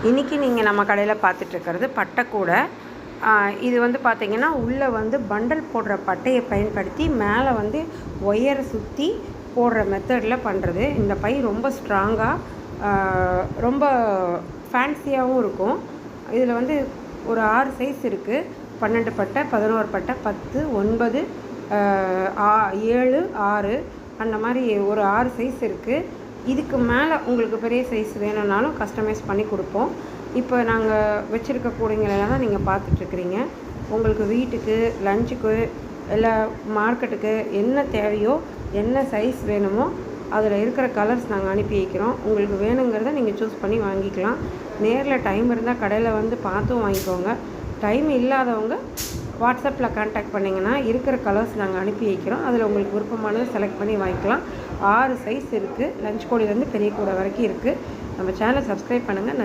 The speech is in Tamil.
இன்றைக்கி நீங்கள் நம்ம கடையில் பார்த்துட்ருக்கிறது பட்டைக்கூடை. இது வந்து பார்த்திங்கன்னா உள்ளே வந்து பண்டல் போடுற பட்டையை பயன்படுத்தி மேலே வந்து ஒயரை சுற்றி போடுற மெத்தடில் பண்ணுறது. இந்த பை ரொம்ப ஸ்ட்ராங்காக ரொம்ப ஃபேன்சியாகவும் இருக்கும். இதில் வந்து ஒரு 6 சைஸ் இருக்குது. 12 பட்டை, 11 பட்டை, 10, 9, 7, 6 அந்த மாதிரி ஒரு 6 சைஸ் இருக்குது. இதுக்கு மேலே உங்களுக்கு பெரிய சைஸ் வேணும்னாலும் கஸ்டமைஸ் பண்ணி கொடுப்போம். இப்போ நாங்கள் வச்சுருக்க கூடைங்களெல்லாம் தான் நீங்கள் பார்த்துட்ருக்குறீங்க. உங்களுக்கு வீட்டுக்கு, லஞ்சுக்கு, இல்லை மார்க்கெட்டுக்கு என்ன தேவையோ, என்ன சைஸ் வேணுமோ அதில் இருக்கிற கலர்ஸ் நாங்கள் அனுப்பி வைக்கிறோம். உங்களுக்கு வேணுங்கிறத நீங்கள் சூஸ் பண்ணி வாங்கிக்கலாம். நேரில் டைம் இருந்தால் கடையில் வந்து பார்த்தும் வாங்கிக்கோங்க. டைம் இல்லாதவங்க வாட்ஸ்அப்பில் கான்டாக்ட் பண்ணிங்கன்னா இருக்கிற கலர்ஸ் நாங்கள் அனுப்பி வைக்கிறோம். அதில் உங்களுக்கு விருப்பமானதை செலக்ட் பண்ணி வாங்கிக்கலாம். 6 சைஸ் இருக்குது. லஞ்ச் கூடையிலேருந்து பெரிய கூடை வரைக்கும் இருக்குது. நம்ம சேனலை சப்ஸ்கிரைப் பண்ணுங்கள்.